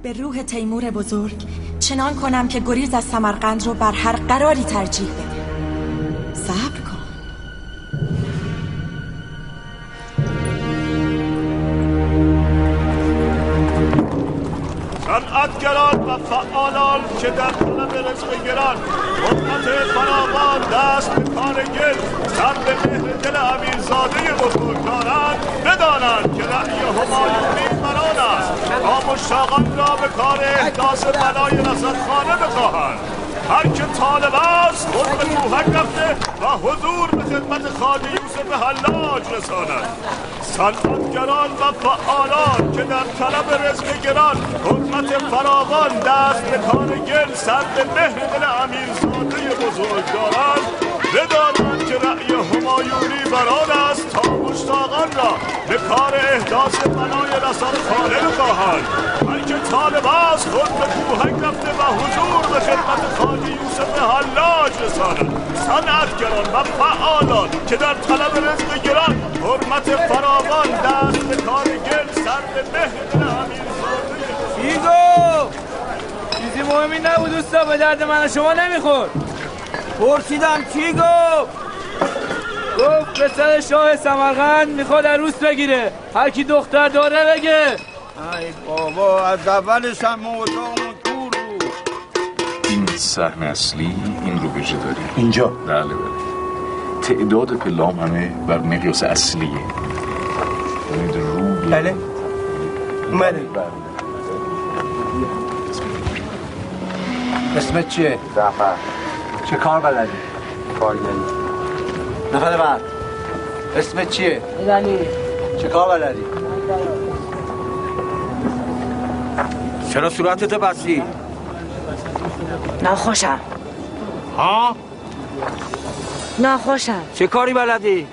به روح تیمور بزرگ چنان کنم که گریز از سمرقند رو بر هر قراری ترجیح بده. صبر کن. صنعتگران و فعالان که در طلب رزق گران، قدرت فراوان، دست به کار گل، سر به مهر دل امیرزاده بزرگ دارند، بدانند که رأی همایونی بران است تا مشتاقان را به کار احداث بنای رصدخانه بخواهند. هر که طالب است خود به کوهک رفته و حضور به خدمت خادی یوسف حلاج رساند. صنعتگران و فعالان که در طلب رزق گران، حرمت فراوان، دست به کار گل، سر به مهر دل امیرزاده بزرگ دارند، بدانند که رأی همایونی بران است تا مشتاقان را به کار احداث بنای رصدخانه بخواهند. هر که طالب است خود به کوهک رفته و حضور به خدمت خادی یوسف حلاج رساند. صنعتگران و فعالان که در طلب رزق گران، حرمت فراوان، دست به کار گل، سر به مهر دل امیرزاده. چیزو چیزی مهمی نبود دوستا، به درد من و شما نمیخورد. پرسیدم چی گفت پسر شاه سمرقند میخواد عروس بگیره، هر کی دختر داره بگه. ای بابا از اولش هم اتاقمون دور بود. این صحن اصلی این رو ویژه داری اینجا؟ بله. تعداد پلام همه بر مقیاس اصلیه. بله اسمت چیه؟ زفر. چه کار بلدی؟ کارگری. نفر بعد اسمت چیه؟ علی. چه کار بلدی؟ چرا صورتت بستی؟ ناخوشم. ها؟ ناخوشم. چه کاری بلدی؟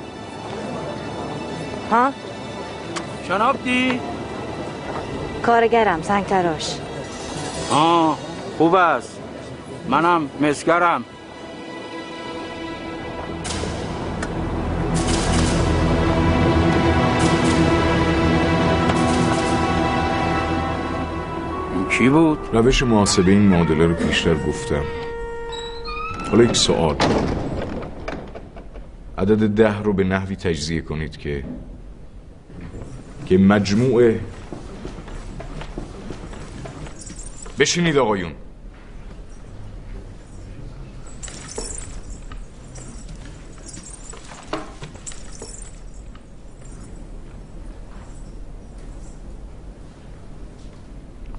ها؟ شناختی؟ کارگرم، سنگ تراش. خوب است. منم مسگرم. کی بود؟ روش محاسبه این معادله رو پیشتر گفتم. حالا یک سوال. عدد 10 رو به نحوی تجزیه کنید که مجموع بشینید آقایون.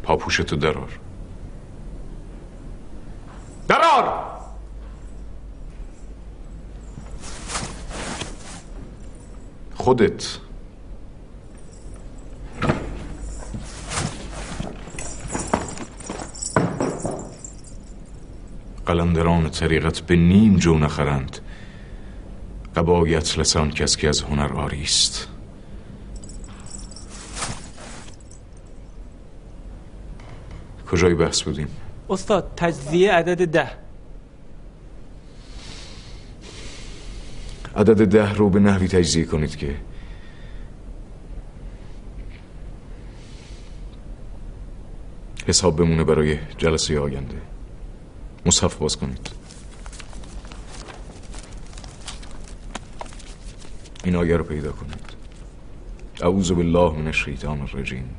پاپوشتو درار. خودت قلندران طریقت به نیم جو نخرند، قبایت لسان کس که از هنر آری است. کجای بحث بودیم؟ استاد تجزیه عدد 10. عدد 10 رو به نحوی تجزیه کنید که حساب بمونه برای جلسه آینده. مصحف باز کنید. این آیه رو پیدا کنید. اعوذ بالله من الشیطان الرجیم.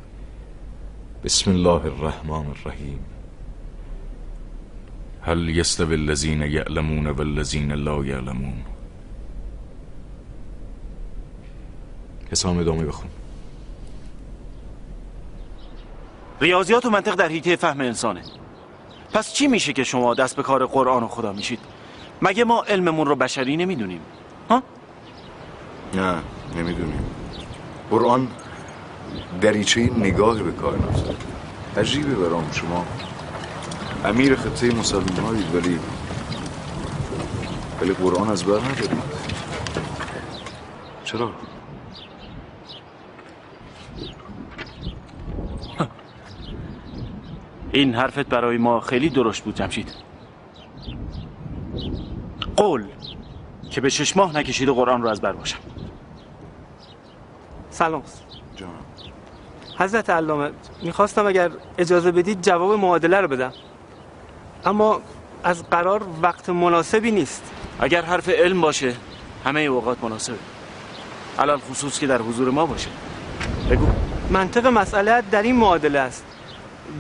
بسم الله الرحمن الرحیم. هل یستوی الذین یعلمون والذین لا یعلمون. حسام ادامه بخون. ریاضیات و منطق در حیطه فهم انسانه. پس چی میشه که شما دست به کار قرآن و خدا میشید؟ مگه ما علممون رو بشری نمیدونیم؟ ها؟ نه نمیدونیم. قرآن دریچه نگاه به کائنات. عجیبه برام شما امیر خطه مسلمان‌هایید ولی قرآن از بر ندارید. چرا؟ این حرفت برای ما خیلی درشت بود جمشید. قول که به 6 ماه نکشید قرآن رو از بر باشم. سلام. جان. حضرت علامه میخواستم اگر اجازه بدید جواب معادله رو بدم، اما از قرار وقت مناسبی نیست. اگر حرف علم باشه همه اوقات مناسبه، علال خصوص که در حضور ما باشه. بگو. منطق مسئله در این معادله است: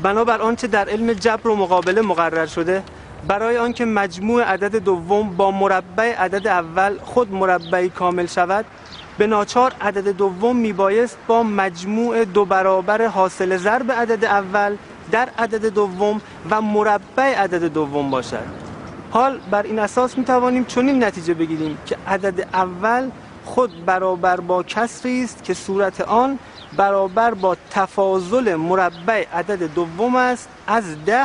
بنابر آنچه در علم جبر و مقابله مقرر شده، برای آنکه مجموع عدد دوم با مربع عدد اول خود مربعی کامل شود، به ناچار عدد دوم میبایست با مجموع 2 برابر حاصل ضرب عدد اول در عدد دوم و مربع عدد دوم باشد. حال بر این اساس میتوانیم چنین نتیجه بگیریم که عدد اول خود برابر با کسری است که صورت آن برابر با تفاضل مربع عدد دوم است از 10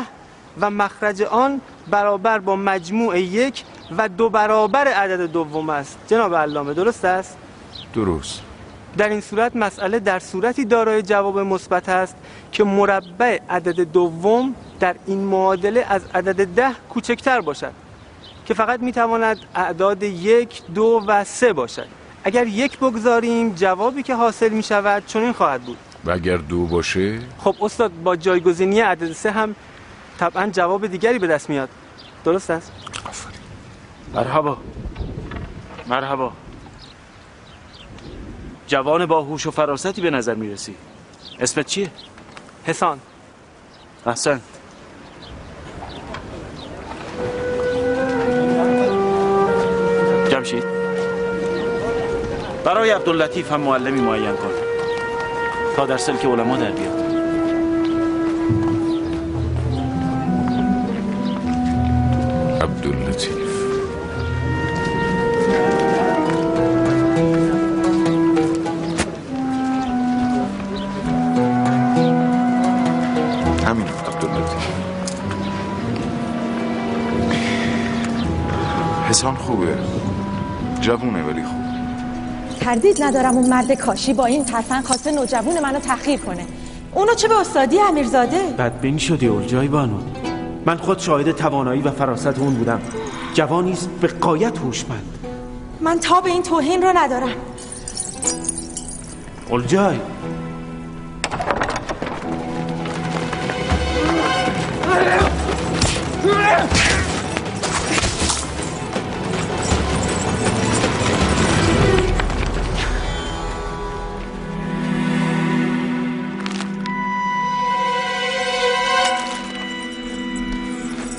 و مخرج آن برابر با مجموع 1 و 2 برابر عدد دوم است. جناب علامه درست است؟ درست. در این صورت مسئله در صورتی دارای جواب مثبت است که مربع عدد دوم در این معادله از عدد 10 کوچکتر باشد که فقط میتواند اعداد 1، 2 و 3 باشد. اگر 1 بگذاریم جوابی که حاصل میشود چنین خواهد بود. و اگر 2 باشه؟ خب استاد با جایگزینی عدد 3 هم طبعا جواب دیگری به دست میاد. درست است؟ آفرین. مرحبا مرحبا. جوان با هوش و فراستی به نظر میرسی. اسمت چیه؟ حسان. احسن. جمشید برای عبداللطیف هم معلمی معین کن تا در سلک علما در بیاد. عبداللطیف همین عبداللطیف. حسان خوبه، جوونه ولی خوب. تردید ندارم اون مرد کاشی با این ترفند خواسته نوجوان منو تحقیر کنه. اونو چه به استادی امیرزاده؟ بدبین شدی اولجای بانو. من خود شاهد توانایی و فراست اون بودم. جوانی است به غایت هوشمند. من تا به این توهین رو ندارم. اولجای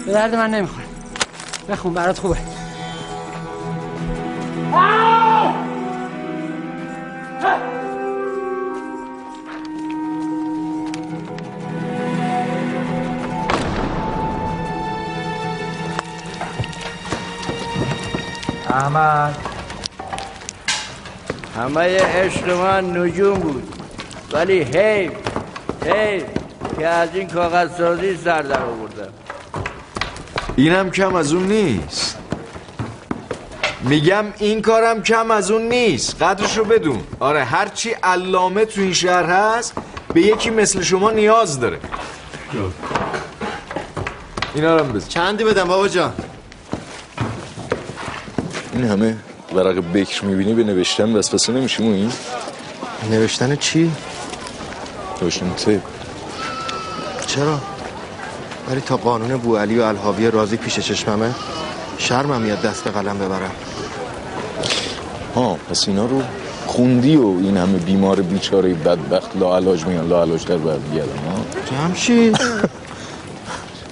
به درد من نمیخوره. بخون برات خوبه. احمد، همه عشق من نجوم بود، ولی حیف که از این کاغذسازی سر در آوردم. اینم کم از اون نیست. میگم این کارم کم از اون نیست. قدرشو بدون. آره هرچی علامه تو این شهر هست به یکی مثل شما نیاز داره. اینا رو بزن. چندی بدم بابا جان؟ این همه ورق بکر میبینی به نوشتن وسوسه نمیشیم و این؟ نوشتن چی؟ نوشتن تیپ. چرا؟ ولی تا قانون بوعلی و الحاوی رازی پیش چشممه شرمم میاد دست به قلم ببرم. ها پس اینا رو خوندی و این همه بیمار بیچاره بدبخت لاعلاج میان لاعلاج در برمیگردن. جمشید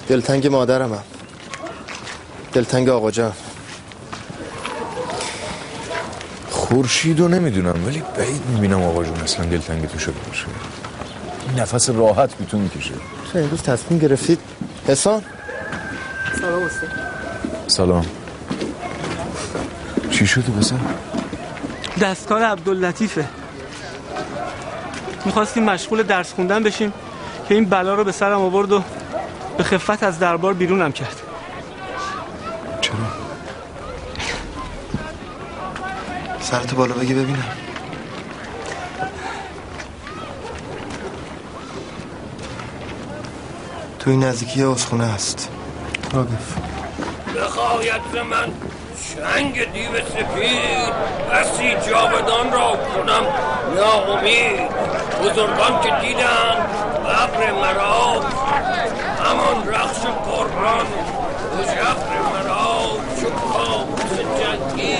دلتنگ مادرمم، دلتنگ آقا جان. خورشیدو نمیدونم ولی بعید میبینم آقا جون اصلا دلتنگ تو شده باشه. نفس راحت بیتون میکشه. تو امروز تصمیم گرفتید حسان؟ سلام استاد. سلام. چی شده بسه؟ دستکار عبداللطیفه. میخواستیم مشغول درس خوندن بشیم که این بلا رو به سرم آورد و به خفت از دربار بیرونم کرد. چرا؟ سرتو بالا بگی ببینم. تو این نزدیکی استخونه هست. را بف. بخواهیت من چنگ دیو سپید بسی جاودان را کنم ناامید. بزرگان که دیدم ابر مرا همان رخش قرآن و جبر مرا چو کابوس جنگی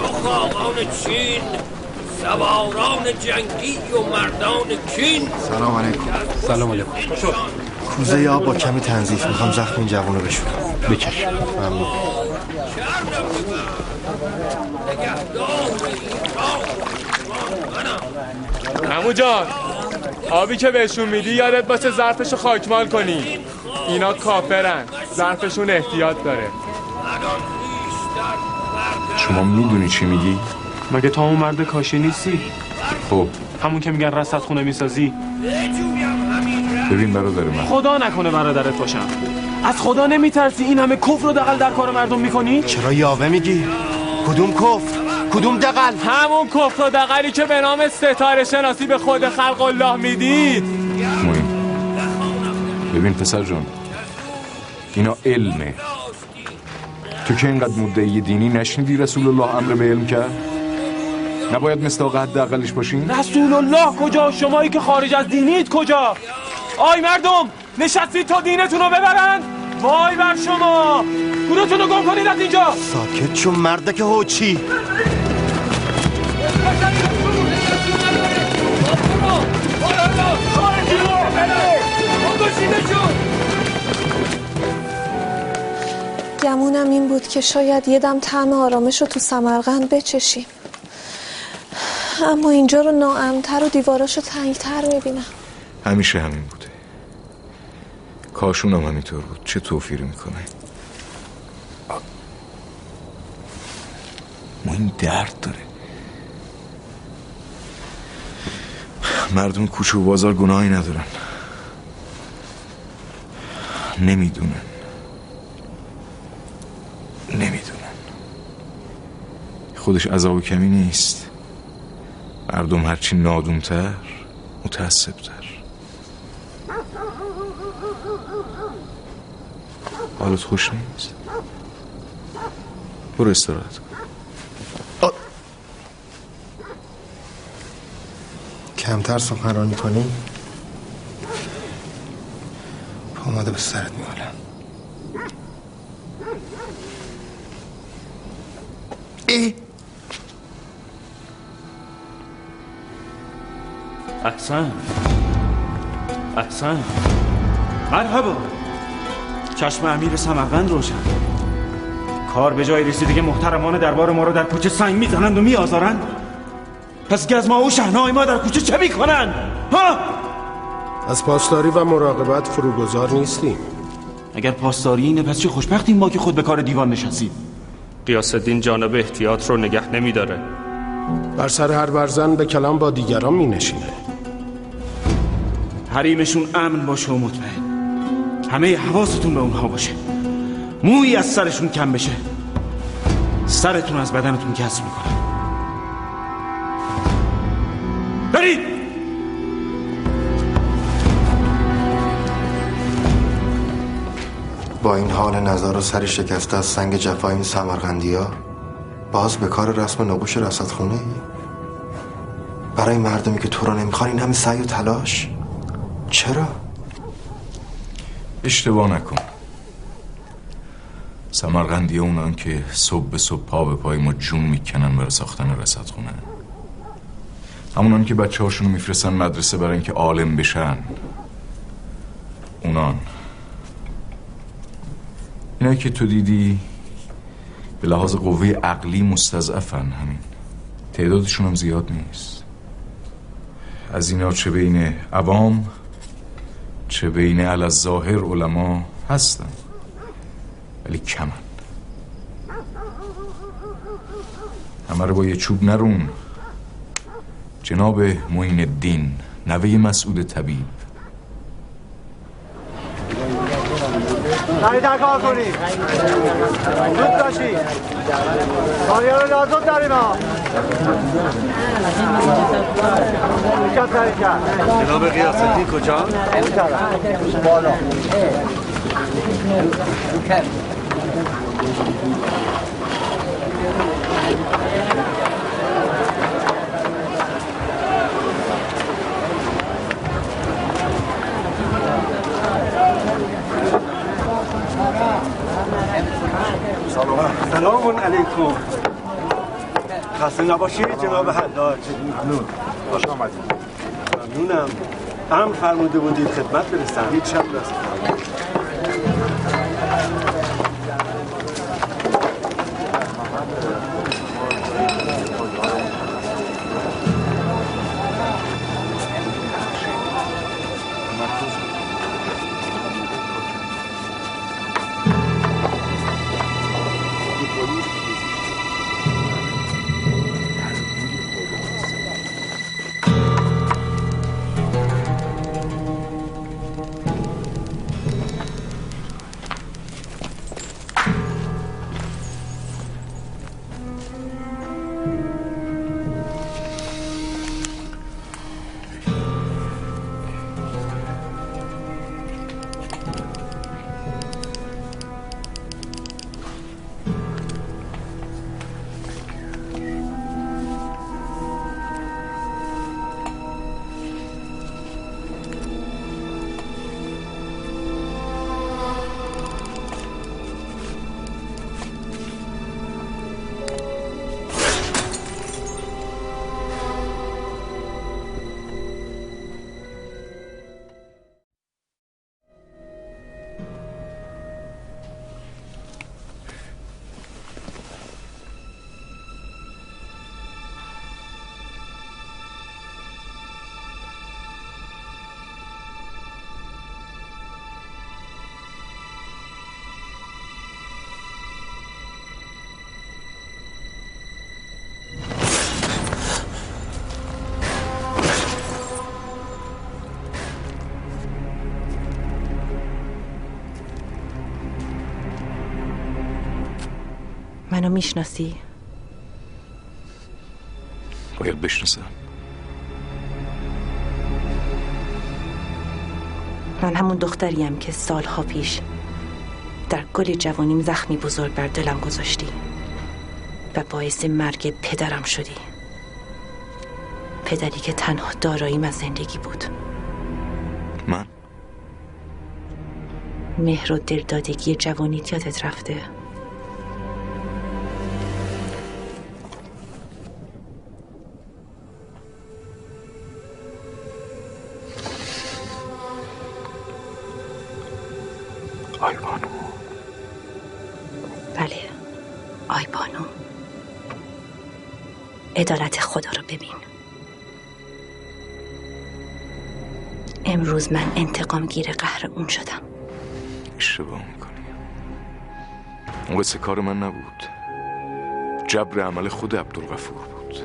شخ آقان چین سواران جنگی و مردان کین. سلام علیکم. سلام علیکم. کوزه یا با کمی تنظیف میخوام زخم این جوانو بشورم. بچش. ممنون. عمو جان آبی که بهشون میدی یادت باشه ظرفشو خاکمال کنی. اینا کافرن، ظرفشون احتیاط داره. شما میدونی چی میگی؟ مگه تو همون مرد کاشی نیستی؟ خب همون که میگن رصد خونه میسازی؟ ببین برادر من، خدا نکنه برادرت باشم. از خدا نمیترسی این همه کفر و دغل در کار مردم میکنی؟ چرا یاوه میگی؟ کدوم کفر؟ کدوم دغل؟ همون کفر و دغلی که به نام ستاره شناسی به خود خلق الله میدید. ببین پسر جان، اینا علمه. تو که اینقدر مدعی دینی نشنیدی رسول الله امر به علم کرد؟ نباید مصداق حداقلش باشین؟ رسول الله کجا؟ شمایی که خارج از دینید کجا؟ آی مردم نشستید تا دینتون رو ببرن؟ وای بر شما، گورتون رو گم کنید از اینجا. ساکت چون مردک هوچی. گمونم این بود که شاید یه دم طعم آرامش رو تو سمرقند بچشیم، اما اینجا رو ناامن‌تر و دیواراشو تنگتر میبینم. همیشه همین بوده. کاشونم همینطور بود. چه توفیری میکنه؟ ما این درد داره. مردم کوچه و بازار گناهی ندارن، نمیدونن. خودش عذاب کمی نیست. مردم هرچی نادونتر متعصبتر. حالت خوش نیست؟ برو استراحت کن. کمتر سخنرانی کنی پاماده به سرت می‌مالم. احسن مرحبا. چشم امیر سمرقند روشن. کار به جای رسیده که محترمان دربار ما رو در کوچه سنگ میزنند و میآزارند. پس گزما و شهنای ما در کوچه چه میکنن؟ ها؟ از پاسداری و مراقبت فروگذار نیستیم. اگر پاسداری اینه پس چه خوشبختیم ما که خود به کار دیوان نشستیم. غیاث الدین جانب احتیاط رو نگه نمیداره. بر سر هر برزن به کلام با دیگران می نشینه. حریمشون امن باشه و مطمئن. همه حواستون به اونها باشه. مویی از سرشون کم بشه، سرتون از بدنتون کسر میکنه. برید. با این حال نظر و سری شکسته از سنگ جفای این سمرقندی ها باز به کار رسم نقوش رصدخونه؟ برای مردمی که تو رو نمیخوان این همه سعی و تلاش؟ چرا؟ اشتباه نکن. سمرقندی اونان که صبح به صبح پا به پای ما جون میکنن برای ساختن رصدخونه، همونان که بچه هاشونو میفرستن مدرسه برای اینکه عالم بشن. اونان اینایی که تو دیدی به لحاظ قوه عقلی مستضعفن. همین تعدادشون هم زیاد نیست. از اینا چه بین عوام چه بین الظاهر علما هستن، ولی کمن. همه رو با یه چوب نرون. جناب معین الدین نوه مسعود طبیب. سریع‌تر کار کنید، زود باشید. کاریا رو لازم داریم ها. جناب غیاث الدین کجا؟ بالا. سلام علیکم. خسته نباشید جناب حلاج. ممنون. خوش آمدید. ممنونم. امر فرموده بودید خدمت برسم. هیچ شب دست. منو میشناسی؟ باید بشناسم. من همون دختریم که سالها پیش در گل جوانیم زخمی بزرگ بر دلم گذاشتی و باعث مرگ پدرم شدی. پدری که تنها داراییم از زندگی بود. من؟ مهر و دلدادگی جوانیت یادت رفته؟ آی بانو. بله، آی بانو. عدالت خدا رو ببین. امروز من انتقام گیر قهر اون شدم. اشتباه میکنی. اون قصه کار من نبود. جبر عمل خود عبدالغفور بود.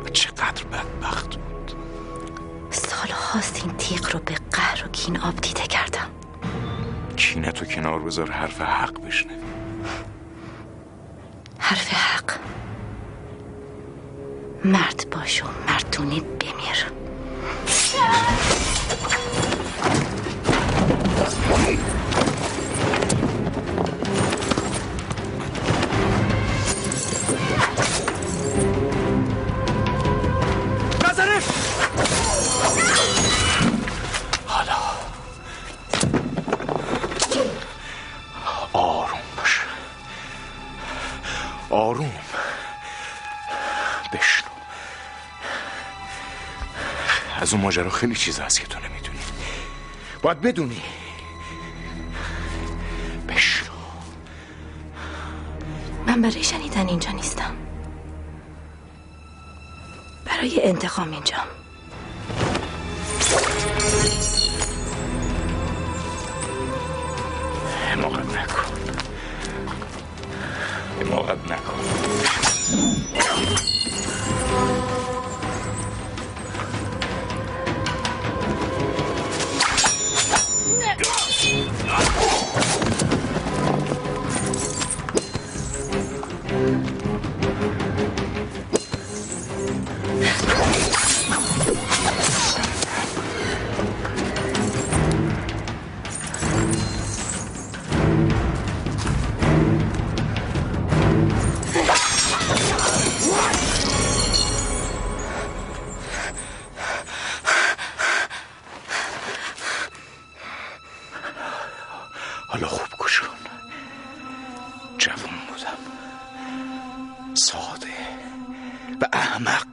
و چقدر بدبخت بود. سالهاست این تیغ رو به قهر و کین آب دیده کردم. کینتو کنار بذار، حرف حق بشنوی. حرف حق. مرد باش و مردونه بمیر. حالا آروم باش. آروم. بشنو. از اون ماجرا خیلی چیز هست که تو نمیدونی. باید بدونی. بشنو. من برای شنیدن اینجا نیستم. برای انتقام اینجام. حماقت نکن. حماقت نکن. حالا خوب گوش کن. جوان بودم. ساده و احمق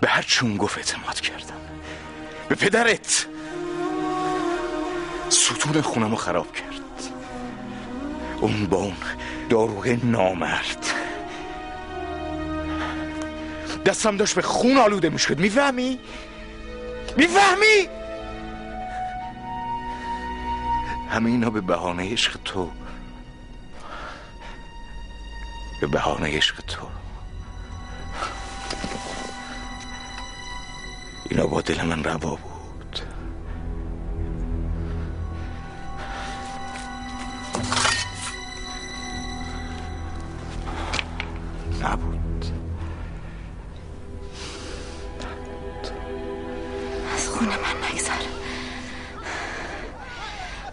به هر چون گفت اعتماد کردم. به پدرت ستون خونمو خراب کرد. اون با اون داروغه نامرد دستم داشت به خون آلوده میشد. میفهمی؟ همه اینا به بهانه عشق تو. اینا با دل من روا بود. نبود. از خون من نگذر،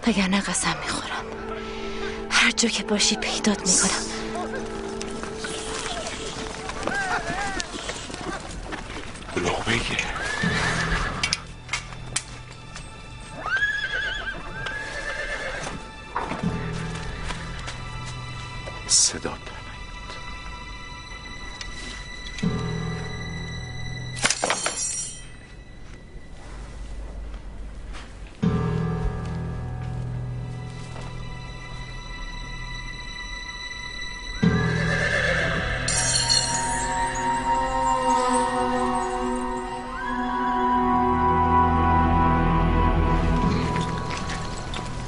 وگرنه قسم میخورم هر جا که باشی پیدات میکنم. بگه صدا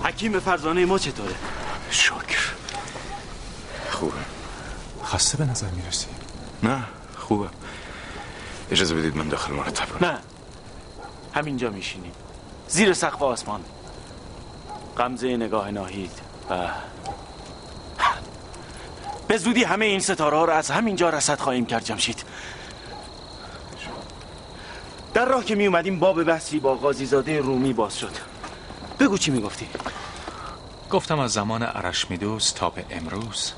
حکیم فرزانه ما چطوره؟ شکر خوبه. خسته به نظر میرسی؟ نه خوبه. اجازه بدید من داخل مرتب کنم. نه همینجا میشینیم زیر سقف آسمان. غمزه نگاه ناهید و به زودی همه این ستاره ها رو از همینجا رصد خواهیم کرد. جمشید در راه که می اومدیم باب بحثی با قاضی زاده رومی باز شد. بگو چی میگفتی؟ گفتم از زمان ارشمیدس تا به امروز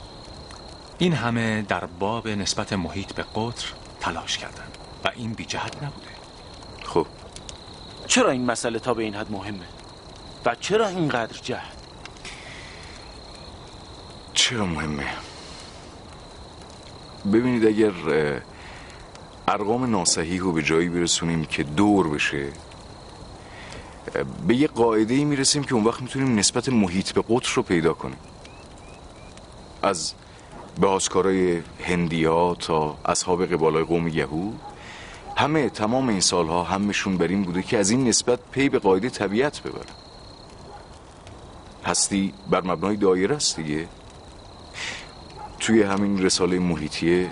این همه در باب نسبت محیط به قطر تلاش کردن و این بی جهت نبوده. خب چرا این مسئله تا به این حد مهمه؟ و چرا اینقدر جهت؟ چرا مهمه؟ ببینید اگر ارقام ناصحیح رو به جایی برسونیم که دور بشه، به یه قاعده‌ای میرسیم که اون وقت میتونیم نسبت محیط به قطر رو پیدا کنیم. از بازکارای هندی‌ها تا اصحاب قبالای قوم یهود، تمام این سالها همشون بر این بوده که از این نسبت پی به قاعده طبیعت ببرن. هستی بر مبنای دایره است دیگه. توی همین رساله محیطیه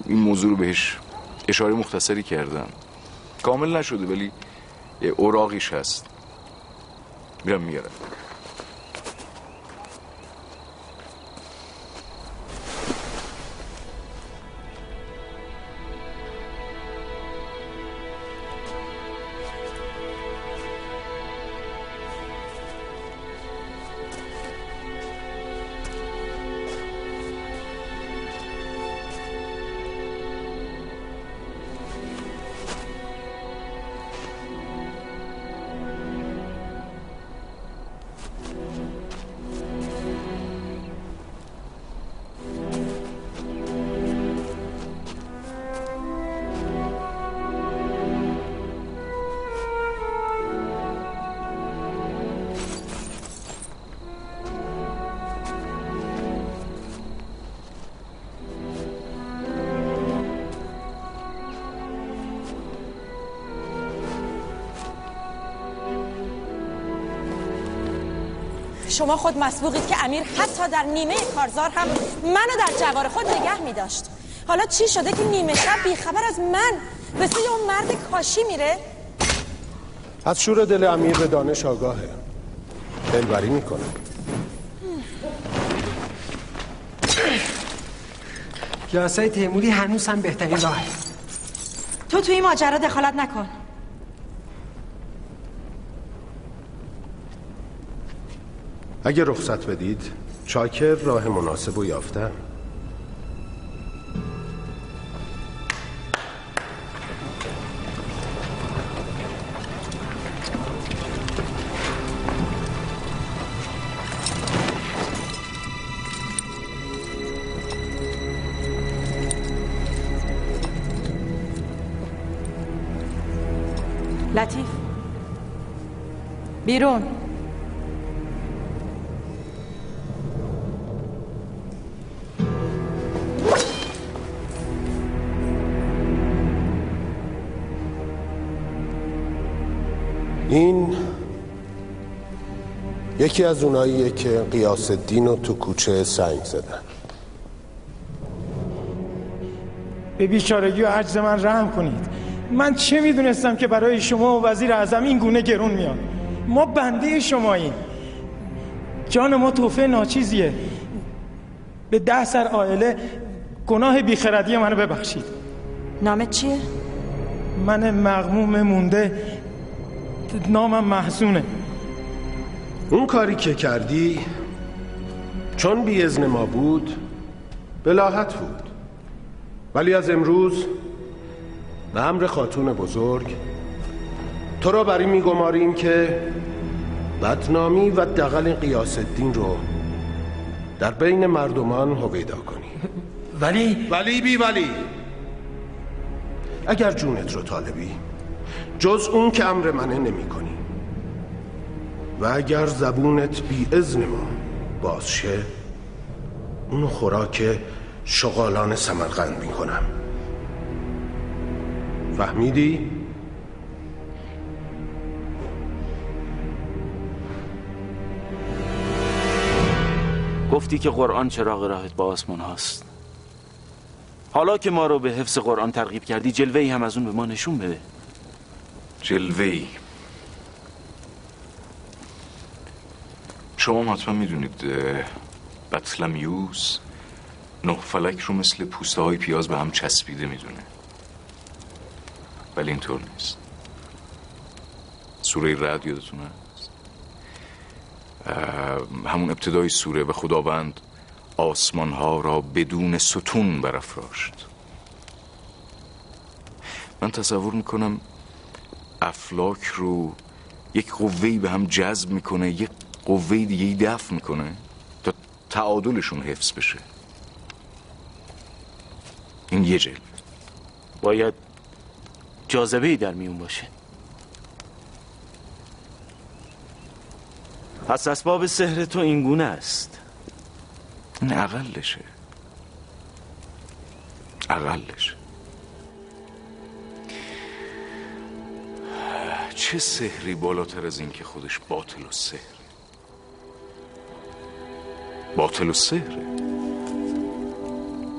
این موضوع رو بهش اشاره مختصری کردم. کامل نشده ولی یه اوراقیش هست. میرم میارم. شما خود مسبوقید که امیر حتی در نیمه کارزار هم منو در جوار خود نگه می داشت. حالا چی شده که نیمه شب بیخبر از من به سوی اون مرد کاشی میره؟ از شور دل امیر به دانش آگاهه، دلبری میکنه. کیاسای تیموری هنوز هم بهترین راهه. تو توی این ماجرا دخالت نکن. اگه رخصت بدید چاکر راه مناسب و یافته. لطیف بیرون. این یکی از اوناییه که غیاث الدین رو تو کوچه سنگ زدن. به بیچارگی و عجز من رحم کنید. من چه میدونستم که برای شما و وزیر اعظم این گونه گرون میاد. ما بنده شماییم. جان ما تحفه ناچیزیه. به 10 سر عائله گناه بیخردی منو ببخشید. نامت چیه؟ من مغموم مونده، نامم محزونه. اون کاری که کردی چون بی اذن ما بود بلاهت بود، ولی از امروز به امر خاتون بزرگ تو را بر این میگماریم که بدنامی و دغل غیاث الدین رو در بین مردمان هویدا کنی. ولی اگر جونت رو طالبی جز اون که امر منه نمی کنی و اگر زبونت بی اذن ما باز شه اونو خوراک شغالان سمرقند می کنم. فهمیدی؟ گفتی که قرآن چراغ راهت با آسمان هاست. حالا که ما رو به حفظ قرآن ترغیب کردی جلوه‌ای هم از اون به ما نشون بده. جلوه‌ای؟ شما حتما میدونید بطلمیوس 9 فلک رو مثل پوسته های پیاز به هم چسبیده میدونه، ولی اینطور نیست. سوره رعد یادتونه هست؟ همون ابتدای سوره به خداوند آسمان ها را بدون ستون برافراشت. من تصور میکنم افلاک رو یک قوه‌ای به هم جذب میکنه، یک قوه دیگه‌ای دفع میکنه تا تعادلشون حفظ بشه. این یه جلوه. باید جاذبه‌ای در میون باشه. پس اسباب سحر تو این گونه است. این اقلشه. چه سحری بالاتر از این که خودش باطل و سحر. باطل و سحره.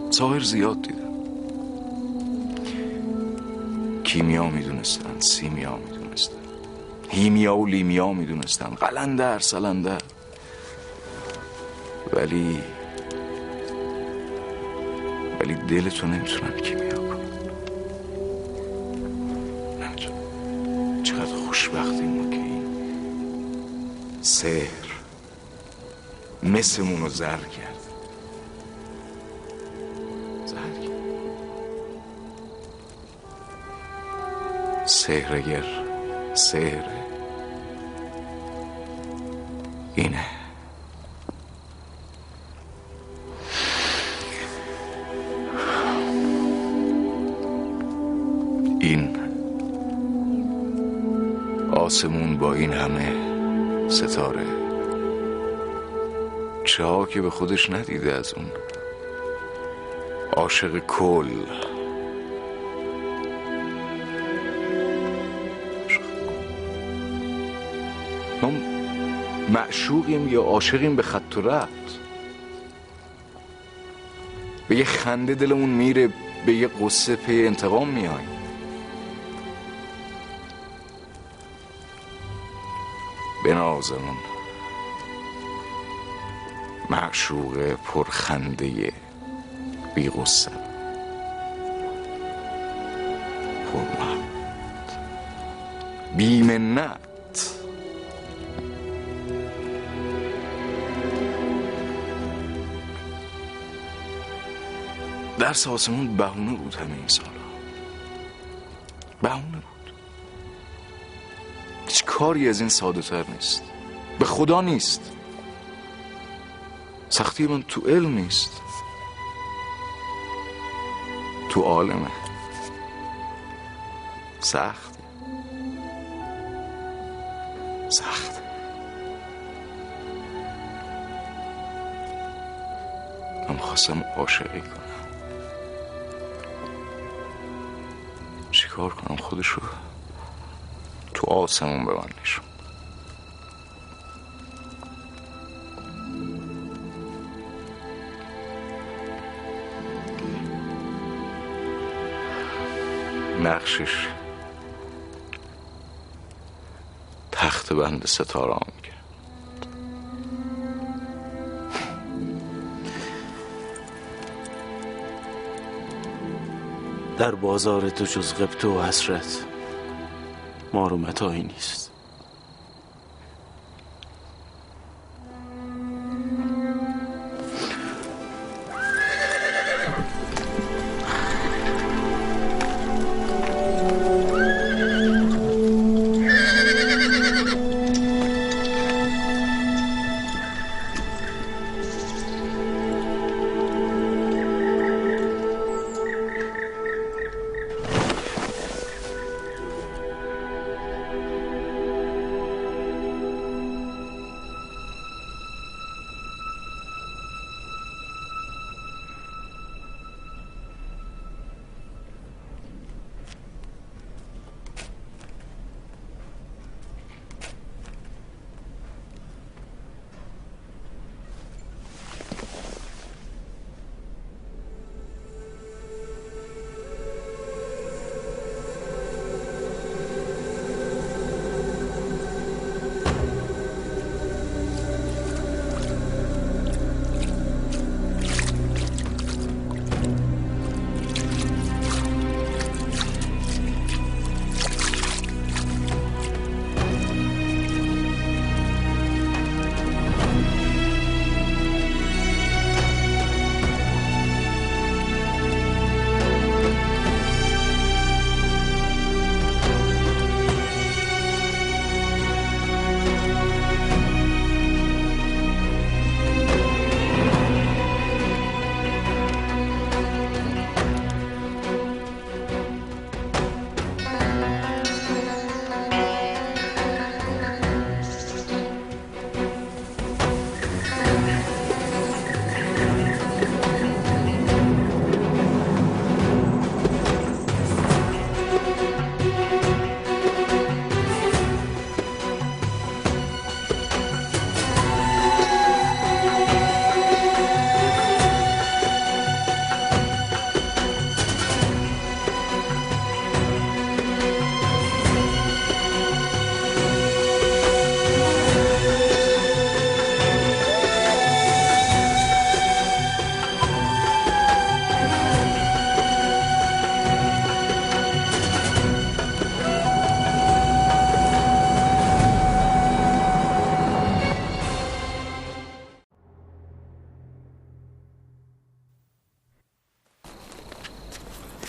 ساحر زیاد دیدم. کیمیا میدونستن، سیمیا میدونستن، هیمیا و لیمیا میدونستن، قلندر سلندر، ولی دلتو نمیتونن کیمیا کنن. چقدر خوشبختیم ما که این سحر مثمون رو زر کرد. سحرگر سحره اینه. این آسمون با این همه ستاره، چه ها که به خودش ندیده از اون عاشق کل. ما معشوقیم یا عاشقیم به خط و ربط. به یه خنده دلمون میره، به یه قصه پی انتقام میاییم. بنازمون معشوق پرخنده بی غصه، پرمحبت، بی منت. درس آسمون بهونه بود همه این سالا. بهونه بود. هیچ کاری از این ساده تر نیست. به خدا نیست. سختی من تو علم نیست، تو عالمه. سخت سخت. من خواستم عاشقی کنم. چیکار کنم خودشو تو آسمون به من نشون. نقشش تخت بند ستاره هم کرد. در بازار تو جز غبطه و حسرت مار و متاعی نیست.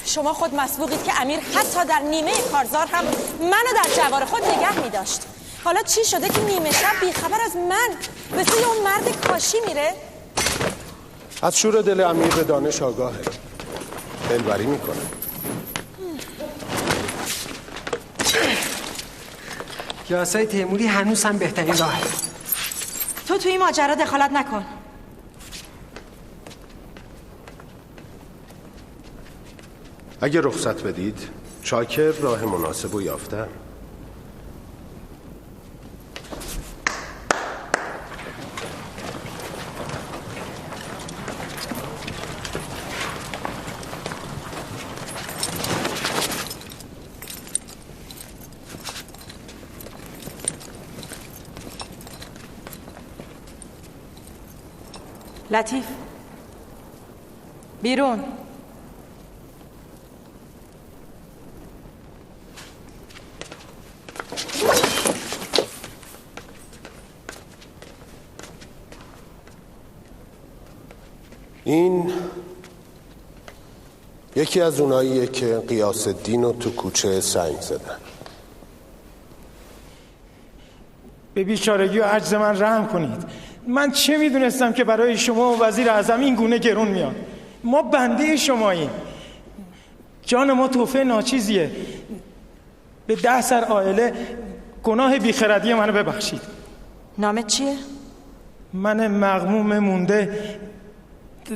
شما خود مسبوقید که امیر حتی در نیمه کارزار هم منو در جوار خود نگه می داشت. حالا چی شده که نیمه شب بیخبر از من به سوی اون مرد کاشی میره؟ از شور دل امیر به دانش آگاهه، دلبری میکنه. یاسای تیموری هنوز هم بهترین راهه. تو توی این ماجرا دخالت نکن. اگه رخصت بدید چاکر راه مناسب و یافته. لطیف بیرون. این یکی از اوناییه که قیاس الدین رو تو کوچه سنگ زدن. به بیچارگی و عجز من رحم کنید. من چه میدونستم که برای شما و وزیر اعظم این گونه گرون میاد. ما بنده شماییم. جان ما تحفه ناچیزیه. به 10 سر عائله گناه بیخردی منو ببخشید. نامت چیه؟ من مغموم مونده،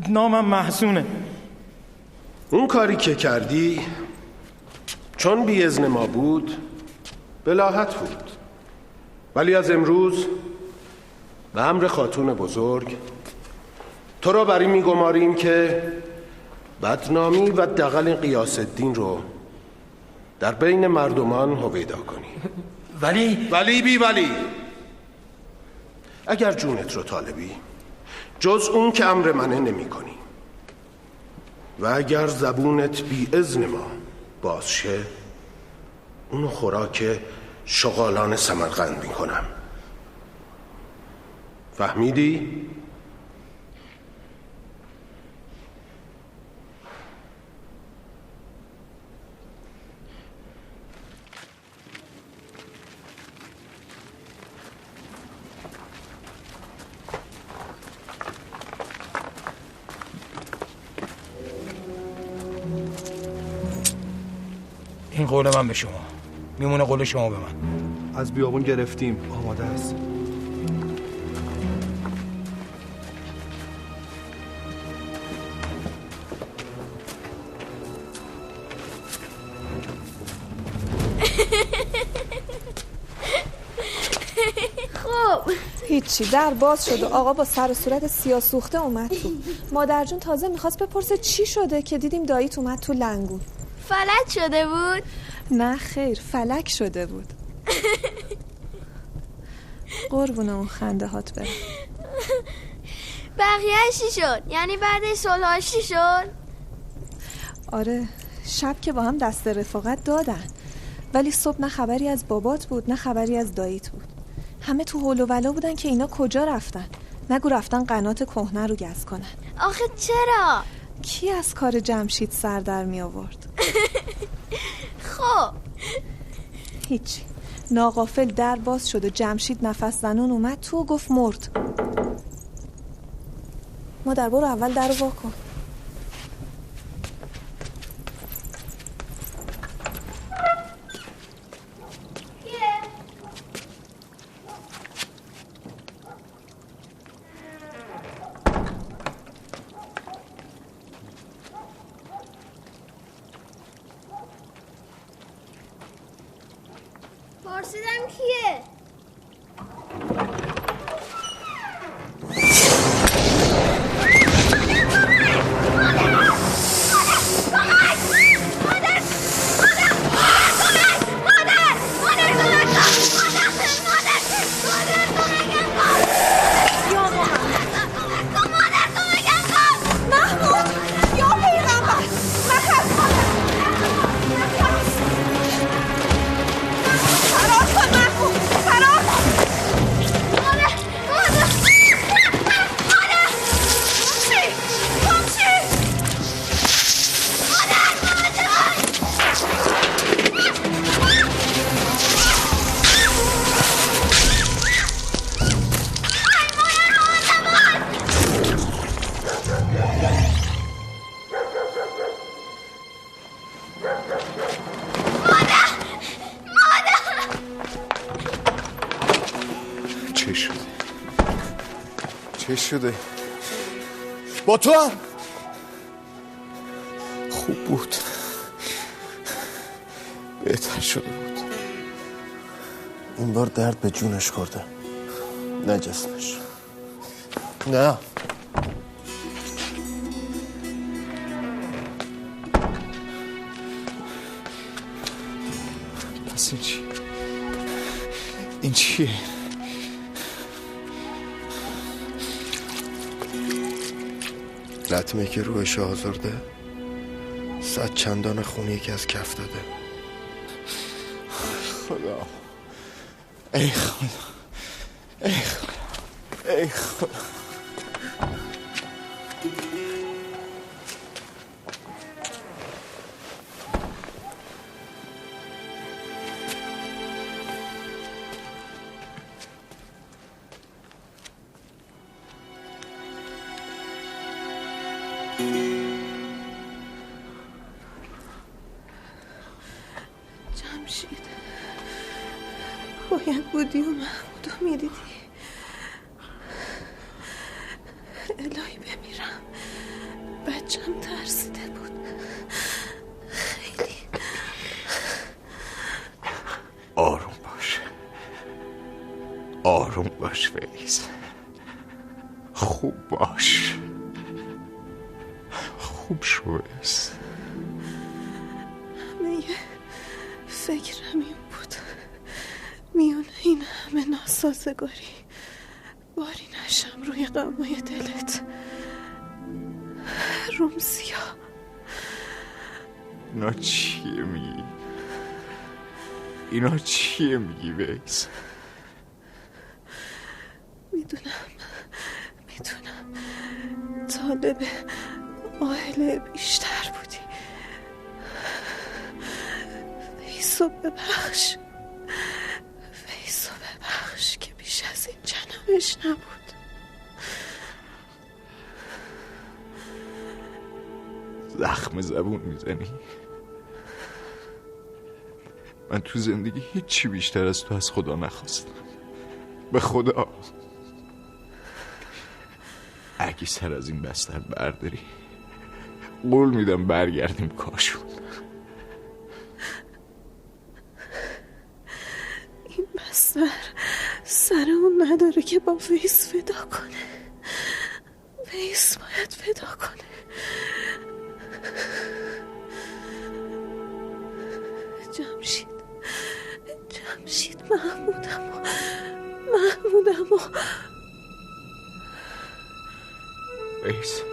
نامم محسونه. اون کاری که کردی چون بی اذن ما بود بلاهت بود، ولی از امروز به امر خاتون بزرگ تو را بر این میگماریم که بدنامی و دغل غیاث الدین رو در بین مردمان هویدا کنی. ولی اگر جونت رو طالبی جز اون که امر منه نمی کنی و اگر زبونت بی اذن ما باز شه اونو خوراک شغالان سمرقند می کنم. فهمیدی؟ این قول من به شما میمونه، قول شما به من. از بیابون گرفتیم، آماده است. خب هیچی، در باز شد و آقا با سر و صورت سیاه سوخته اومد تو. مادر جون تازه میخواست بپرسه چی شده که دیدیم داییت اومد تو لنگون. فلج شده بود؟ نه خیر، فلک شده بود. قربون اون خنده هات برم. بقیه‌اش چی شد؟ یعنی بعدش صلح‌اش چی شد؟ آره شب که با هم دست رفاقت دادن، ولی صبح نه خبری از بابات بود نه خبری از داییت بود. همه تو هول و ولا بودن که اینا کجا رفتن. نگو رفتن قنات کهنه رو گز کنن. آخه چرا؟ کی از کار جمشید سر در می آورد؟ خب هیچی، ناغافل در باز شد و جمشید نفس زنون اومد تو و گفت مرد. مادر برو اول در رو وا کن. پرسیدم کیه؟ چه شده؟ با تو هم؟ خوب بود، بهتر شده بود. این بار درد به جونش خورده، نه جسمش. نه پس این چی؟ این چیه؟ لطمه که روش آزرده 100 چندان خونی که از کف داده. خدا، ای خدا، ای خدا، ای خدا. جمشید، خدا باید بودی و محمودو میدیدی. الهی بمیرم، بچم ترسیده بود خیلی. آروم باش، آروم باش فیض، خوب باش، خوب شو فیض. همه فکرم این بود میونه این همه ناسازگاری باری نشم روی غمای دلت. رومزیا اینا چیه میگی؟ اینا چیه میگی فیض؟ میدونم طالب عائله بیشتر بودی. ویسو ببخش که بیش از این جنبش نبود. زخم زبون میزنی؟ من تو زندگی هیچی بیشتر از تو از خدا نخواستم. به خدا اگه سر از این بستر برداری قول میدم برگردیم کاشون. این بستر سر اون نداره که با ویس فدا کنه. ویس باید فدا کنه. جمشید محمودم ویس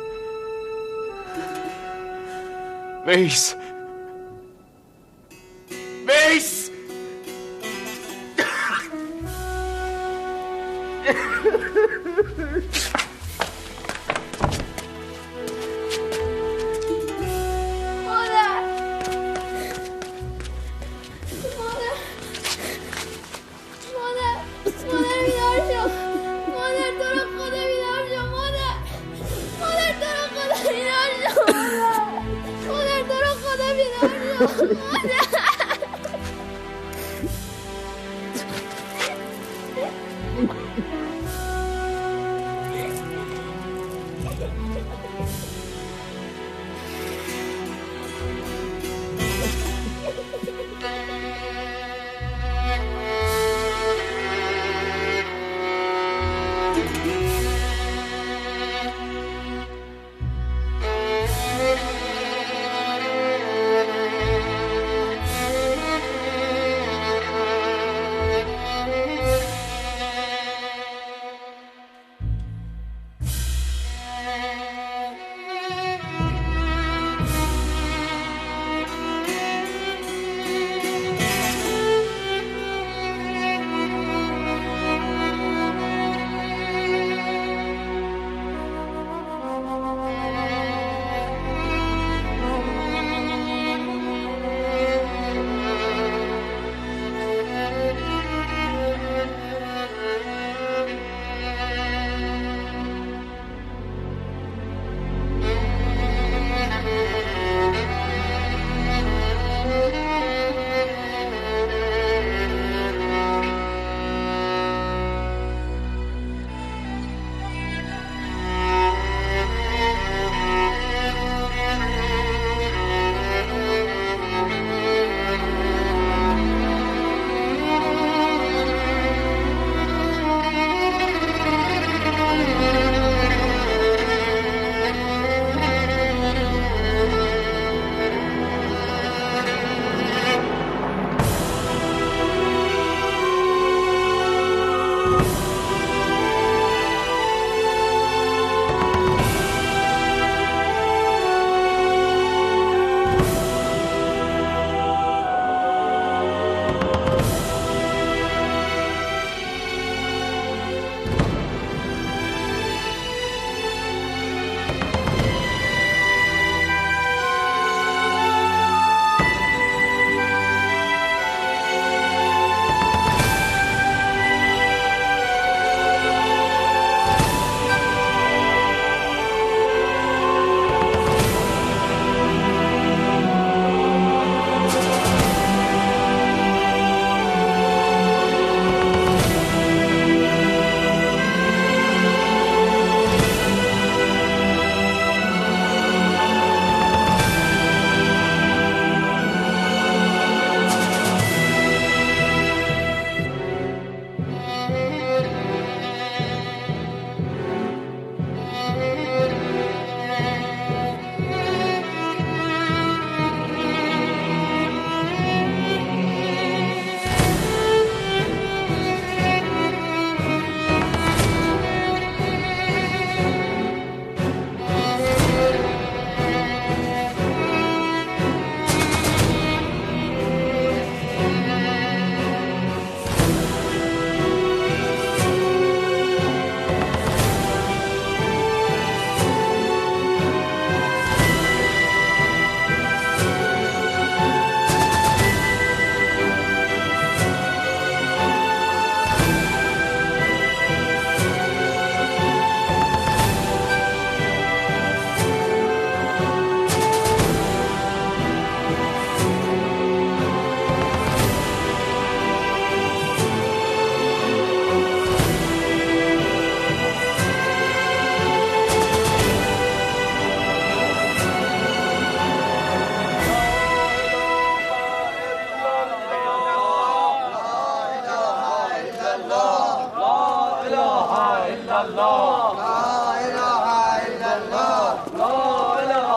الا الله لا اله الا الله لا اله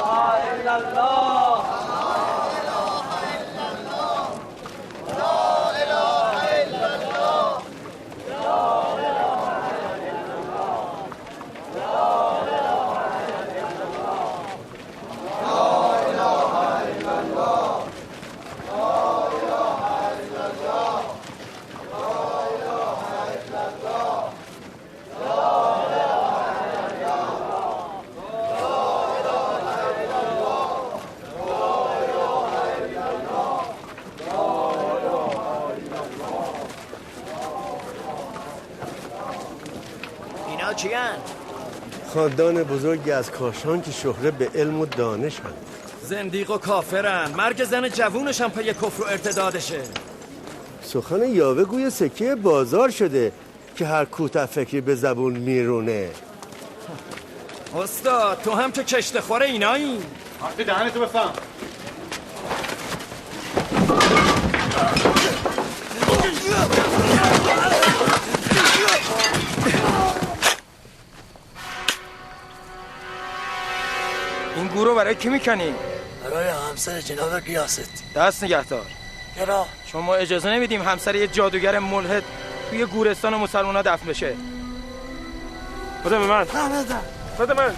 الا الله خاندان بزرگی از کاشان که شهره به علم و دانش هست. زندیق و کافرن. مرگ زن جوونش هم پی کفر و ارتدادشه. سخن یاوه گوی سکه بازار شده که هر کوته فکری به زبون میرونه. استاد تو هم که کشته خوره اینایی. حرفی دهنتو بفهم. این گورو برای کی میکنی؟ برای همسر جناب قیاستی. دست نگهدار. چرا؟ چون ما اجازه نمیدیم همسر یه جادوگر ملحد توی گورستان مسلمونا دفن بشه. بده به من. بده من.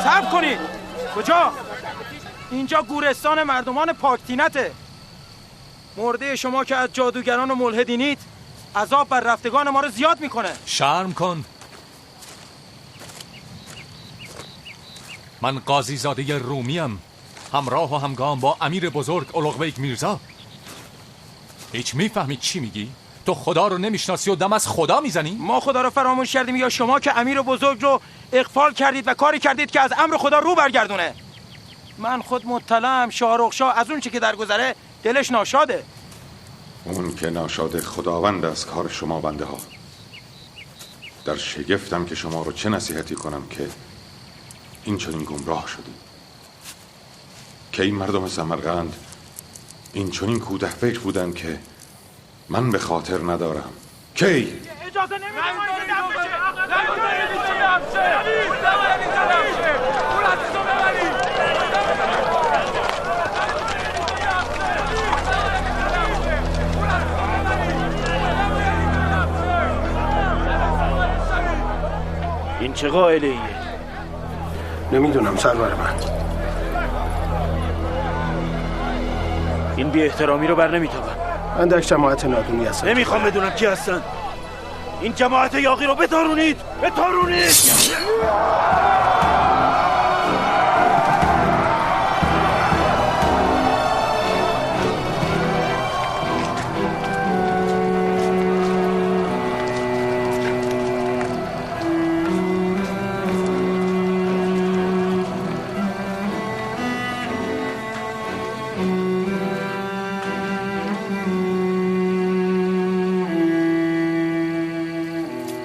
صبر کنید. کجا؟ اینجا گورستان مردمان پاکتینته. مرده شما که از جادوگران و ملحدینید عذاب بر رفتگان ما رو زیاد میکنه. شرم کن. من قاضی زاده رومیم، همراه و همگام با امیر بزرگ اولوغبیک میرزا. هیچ میفهمی چی میگی؟ تو خدا رو نمیشناسی و دم از خدا میزنی؟ ما خدا رو فراموش کردیم یا شما که امیر بزرگ رو اغفال کردید و کاری کردید که از امر خدا رو برگردونه؟ من خود مطلعم شاهرخ شاه از اون چی که درگذره دلش ناشاده. اون که ناشاده خداوند از کار شما بنده ها. در شگفتم که شما رو چه نصیحتی کنم که این چنین گمراه شدی، که این مردم سمرقند این چنین کوته فکر بودن که من به خاطر ندارم. کی؟ اجازه نمیدیم این چه قائله ایه؟ نمیدونم سرور من. این بی احترامی رو بر نمیتابم. من در جماعت نادونی هستم. نمیخوام بدونم کی هستن. این جماعت یاغی رو بتارونید.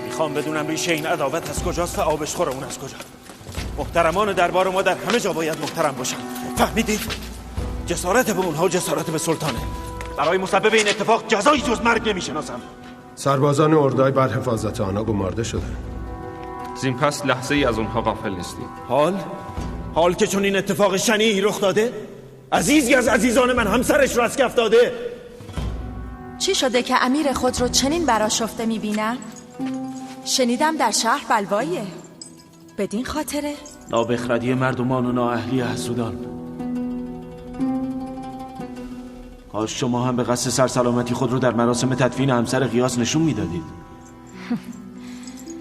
میخوام بدونم ریشه این عداوت از کجاست و آبشخور اون از کجا. محترمان دربار ما در همه جا باید محترم باشن. فهمیدید؟ جسارت به اونها و جسارت به سلطانه. برای مسبب این اتفاق جزایی جز مرگ نمیشناسم. سربازان اردای بر حفاظت آنها گمارده شده. زین پس لحظه ای از اونها غافل نیستیم. حال که چون این اتفاق شنیعی رخ داده، عزیزی از عزیزان من همسرش رو از کف داده. چی شده که امیر خود رو چنین برآشفته میبینم؟ شنیدم در شهر بلواییه. بدین خاطره؟ نابخردی مردمان و نااهلی حسودان. کاش شما هم به قصد سرسلامتی خود رو در مراسم تدفین همسر قیاس نشون میدادید.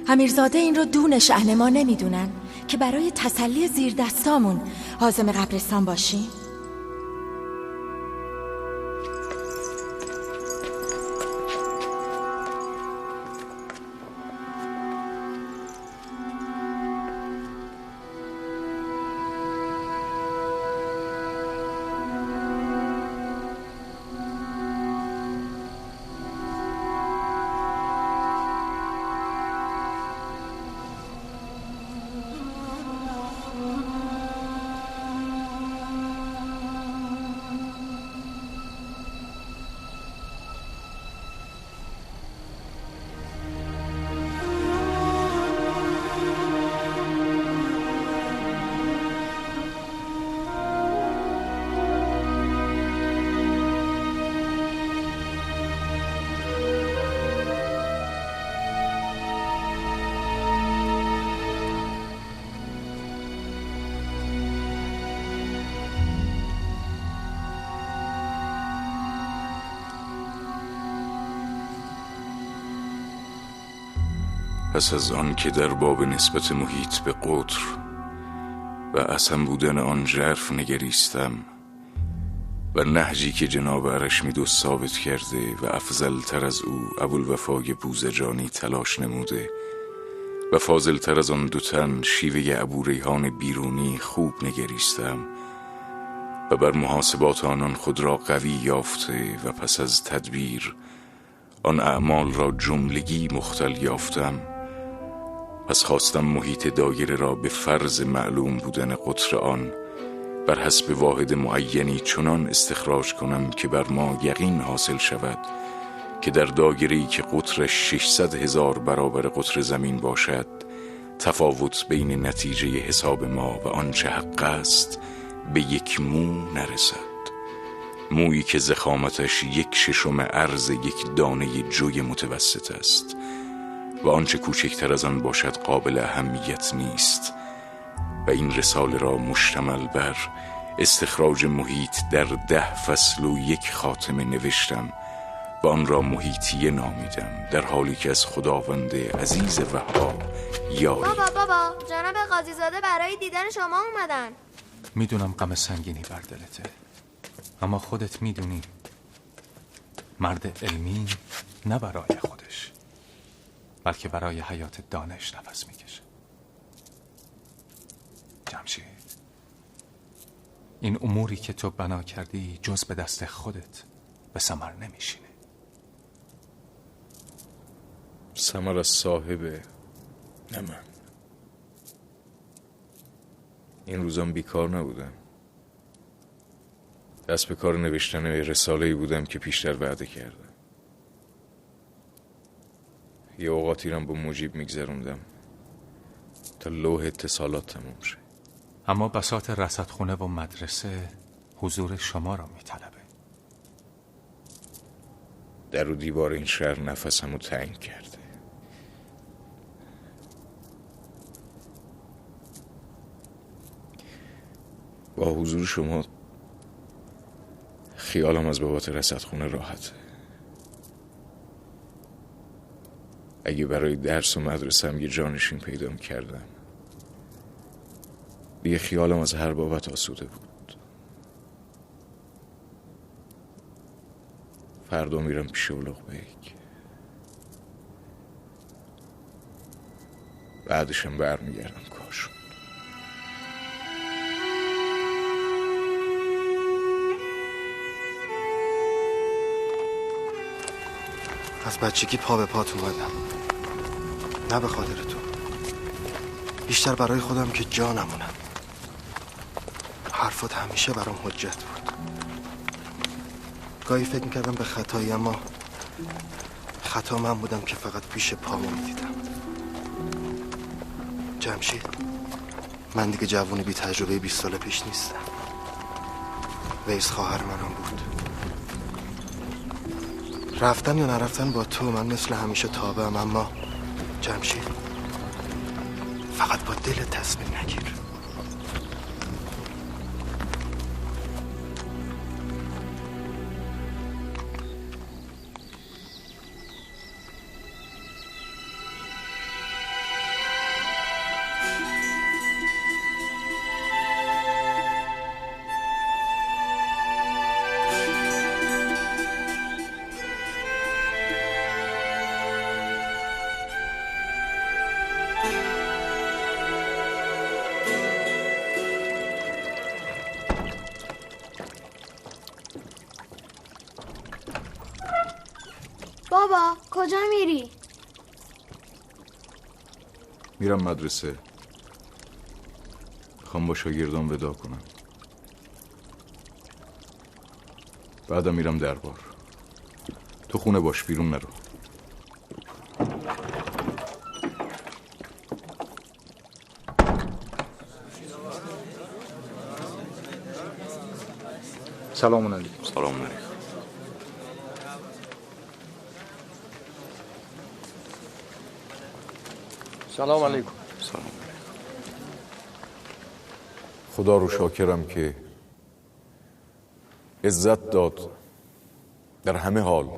امیرزاده این رو دون شأن ما نمیدونن که برای تسلی زیر دستامون عازم قبرستان باشیم؟ پس از آن که در باب نسبت محیط به قطر و اصم بودن آن ژرف نگریستم و نهجی که جناب ارشمیدس ثابت کرده و افضل تر از او ابوالوفای بوزجانی تلاش نموده و فاضل تر از آن دو تن شیوه ابوریحان بیرونی خوب نگریستم و بر محاسبات آنان خود را قوی یافته و پس از تدبیر آن اعمال را جملگی مختل یافتم. پس خواستم محیط دایره را به فرض معلوم بودن قطر آن بر حسب واحد معینی چنان استخراج کنم که بر ما یقین حاصل شود که در دایره‌ای که قطرش 600,000 برابر قطر زمین باشد تفاوت بین نتیجه حساب ما و آنچه حق است به یک مو نرسد. مویی که ضخامتش 1/6 عرض یک دانه جوی متوسط است و آنچه کوچکتر از آن باشد قابل اهمیت نیست و این رساله را مشتمل بر استخراج محیط در 10 فصل و 1 خاتمه نوشتم و آن را محیطیه نامیدم، در حالی که از خداوند عزیز وهاب یاری. بابا جناب قاضی زاده برای دیدن شما اومدن. میدونم غم سنگینی بر دلته، اما خودت میدونی مرد علمی نه برای خودش بلکه برای حیات دانش نفس میکشه. جمشید، این اموری که تو بنا کردی جز به دست خودت به ثمر نمیشینه. ثمر از صاحبه، نه من. این روزام بیکار نبودم، دست به کار نوشتن رساله‌ای بودم که پیشتر وعده کردم. یه اوقاتی رو با مجیب میگذروندم تا لوح اتصالات تموم شه. اما بساط رصدخونه و مدرسه حضور شما را میطلبه. در و دیوار این شهر نفسمو تنگ کرده. با حضور شما خیالم از بابت رصدخونه راحته. اگه برای درس و مدرسه‌ام یه جانشین پیدا کردم دیگه خیالم از هر بابت آسوده بود. فردا میرم پیش اولغ بیک، بعدشم برمیگردم کاشون. از بچگی پا به پات اومدم، نه به خاطر تو، بیشتر برای خودم که جا نمونم. حرفات همیشه برام حجت بود. گاهی فکر میکردم به خطایی، اما خطا من بودم که فقط پیش پامو میدیدم. جمشید، من دیگه جوون بی تجربه 20 سال پیش نیستم. ویس خواهر منم بود. رفتن یا نرفتن با تو من مثل همیشه تابعم، اما جمشید فقط با دل تصمیم نگیر. بابا کجا میری؟ میرم مدرسه. میخوام با شاگردان ودا کنم. بعدم میرم دربار. تو خونه باش، بیرون نرو. سلام علیکم. سلام علیکم. سلام علیکم. سلام علیکم. خدا رو شاکرم که عزت داد در همه حال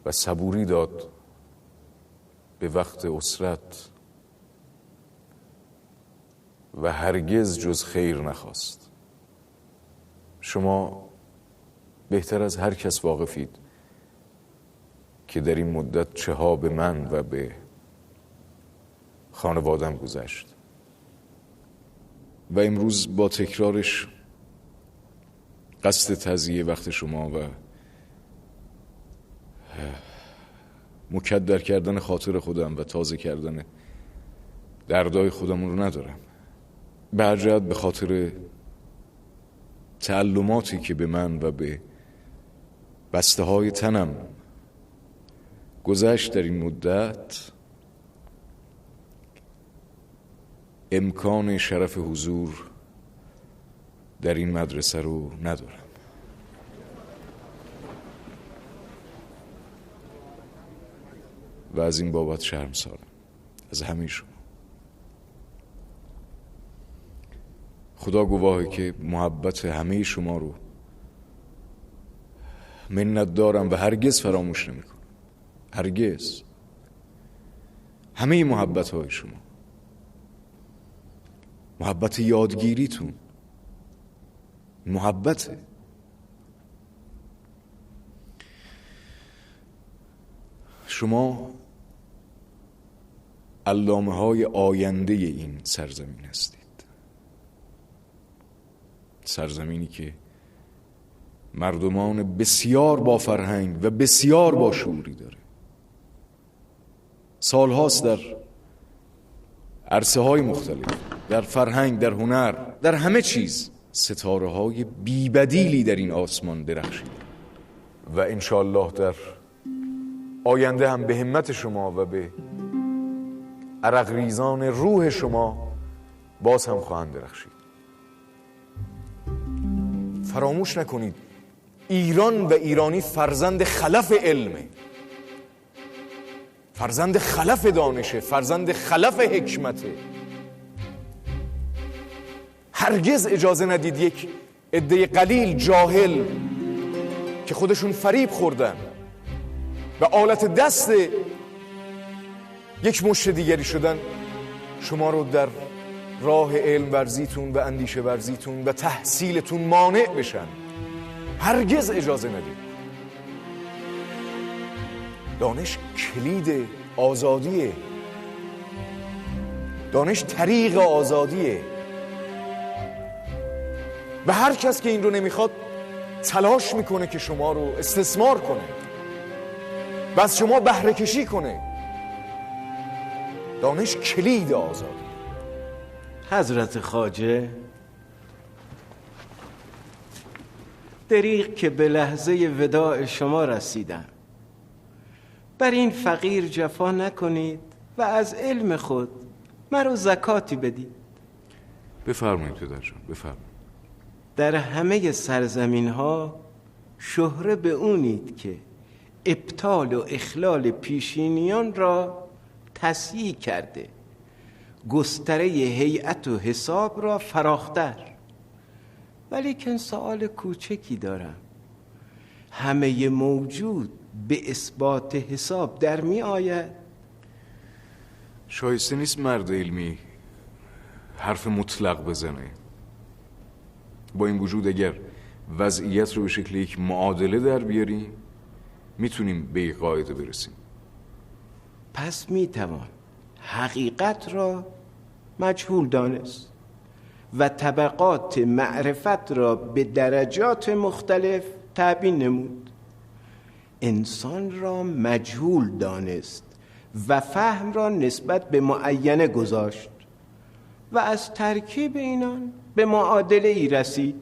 و صبوری داد به وقت اسرت و هرگز جز خیر نخواست. شما بهتر از هر کس واقفید که در این مدت چه ها به من و به خانوادم گذشت و امروز با تکرارش قصد تضییع وقت شما و مکدر کردن خاطر خودم و تازه کردن دردای خودم رو ندارم. به هر جهت به خاطر تعلماتی که به من و به بسته های تنم گذشت در این مدت امکان شرف حضور در این مدرسه رو ندارم. و از این بابت شرمسارم از همه شما. خدا گواهه که محبت همه شما رو منت دارم و هرگز فراموش نمی کنم. هرگز. همه محبت های شما، محبت یادگیریتون، محبته. شما علامه های آینده این سرزمین هستید. سرزمینی که مردمان بسیار با فرهنگ و بسیار با شعوری داره. سالهاست در عرصه های مختلف، در فرهنگ، در هنر، در همه چیز ستاره های بیبدیلی در این آسمان درخشیده و انشاءالله در آینده هم به همت شما و به عرق ریزان روح شما باز هم خواهند درخشید. فراموش نکنید ایران و ایرانی فرزند خلف علمه، فرزند خلف دانشه، فرزند خلف حکمته. هرگز اجازه ندید یک عده قلیل جاهل که خودشون فریب خوردن و آلت دست یک مشت دیگری شدن شما رو در راه علم ورزیتون و اندیشه ورزیتون و تحصیلتون مانع بشن. هرگز اجازه ندید. دانش کلید آزادیه، دانش طریق آزادیه و هر کس که این رو نمیخواد تلاش میکنه که شما رو استثمار کنه و از شما بهره کشی کنه. دانش کلید آزادی. حضرت خواجه، دریغ که به لحظه وداع شما رسیدم. بر این فقیر جفا نکنید و از علم خود مرا زکاتی بدید. بفرمایید پدر جان، بفرمایید. در همه سرزمین ها شهره به اونید که ابطال و اخلال پیشینیان را تصحیح کرده، گستره هیئت و حساب را فراختر. ولیکن سوال کوچکی دارم. همه موجود به اثبات حساب در می آید؟ شایسته نیست مرد علمی حرف مطلق بزنه. با این وجود اگر وضعیت رو به شکل یک معادله در بیاریم میتونیم به یک قاعده برسیم. پس میتوان حقیقت را مجهول دانست و طبقات معرفت را به درجات مختلف تعیین نمود. انسان را مجهول دانست و فهم را نسبت به معینه گذاشت و از ترکیب اینان به معادله ای رسید.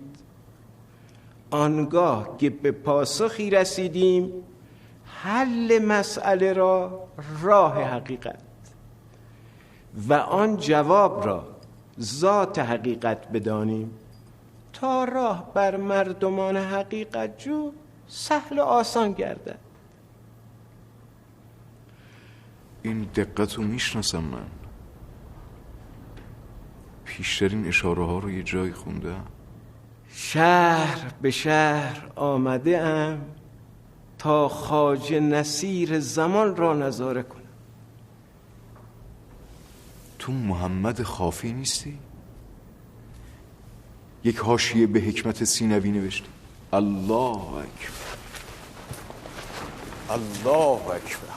آنگاه که به پاسخی رسیدیم، حل مسئله را راه حقیقت و آن جواب را ذات حقیقت بدانیم تا راه بر مردمان حقیقت جو سهل و آسان گردد. این دقت رو میشناسم من. پیشترین اشاره ها رو یه جایی خوندم. شهر به شهر آمده ام تا خواجه نصیر زمان را نظاره کنم. تو محمد خافی نیستی؟ یک حاشیه به حکمت سینوی نوشتی. الله اکبر، الله اکبر.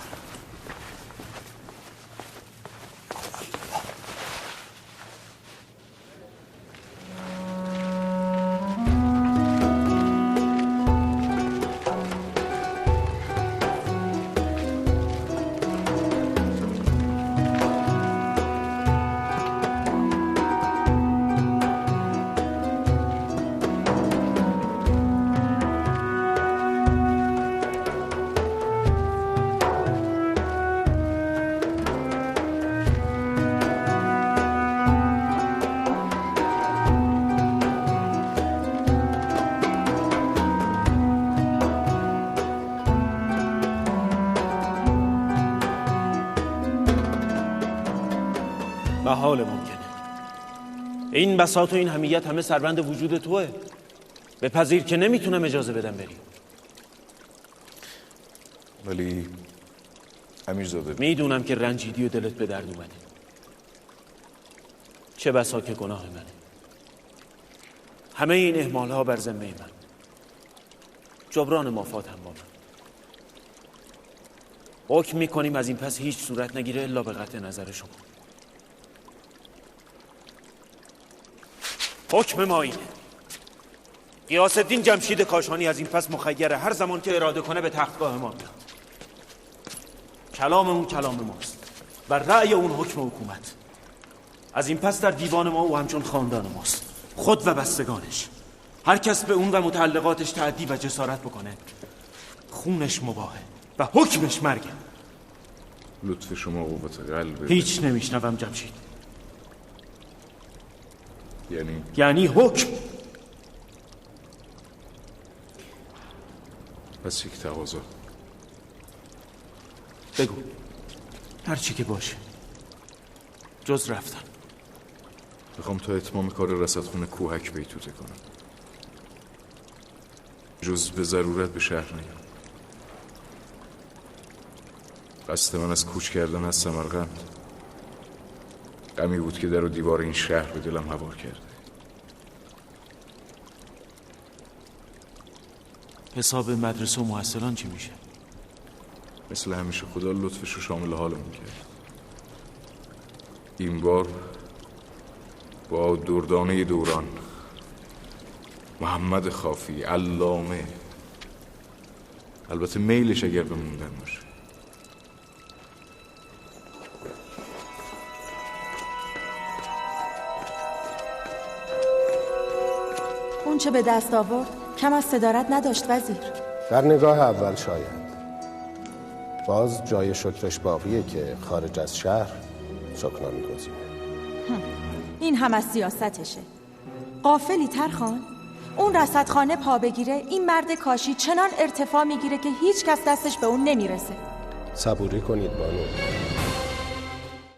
محال ممکنه. این بساط و این همیت همه سربند وجود توه. بپذیر که نمیتونم اجازه بدم بری. ولی امیرزاده، میدونم که رنجیدی و دلت به درد اومده. چه بسا که گناه منه. همه این اهمال ها بر ذمه من. جبران مافات هم با من. حکم میکنیم از این پس هیچ صورت نگیره الا به قطع نظر شما. حکم ما اینه. غیاث الدین جمشید کاشانی از این پس مخیره، هر زمان که اراده کنه به تختگاه ما میاد. کلام اون کلام ماست، بر رأی اون حکم حکومت. از این پس در دیوان ما او همچون خاندان ماست، خود و بستگانش. هر کس به اون و متعلقاتش تعدی و جسارت بکنه خونش مباحه و حکمش مرگه. لطف شما قوت قلبه. هیچ نمیشنوم جمشید. یعنی حکم. پس یک تقاضا. بگو. هر چی که باشه جز رفتن. میخوام تا اتمام کار رصدخونه کوهک بیتوته کنم. جز به ضرورت به شهر نیام. قصد من از کوچ کردن از سمرقند غمی بود که در و دیوار این شهر به دلم هوار کرده. حساب مدرسه و محصلان چی میشه؟ مثل همیشه خدا لطفش رو شامل حالمون کرد. این بار با دردانه دوران، محمد خافی، علامه، البته میلش اگر بموندن باشه. اون چه به دست آورد کم از صدارت نداشت وزیر. در نگاه اول شاید. باز جای شکرش باقیه که خارج از شهر سکنا می‌گزینه. این هم از سیاستشه. غافلی ترخان؟ اون رصدخانه پا بگیره این مرد کاشی چنان ارتفاع میگیره که هیچ کس دستش به اون نمیرسه. صبوری کنید بانو.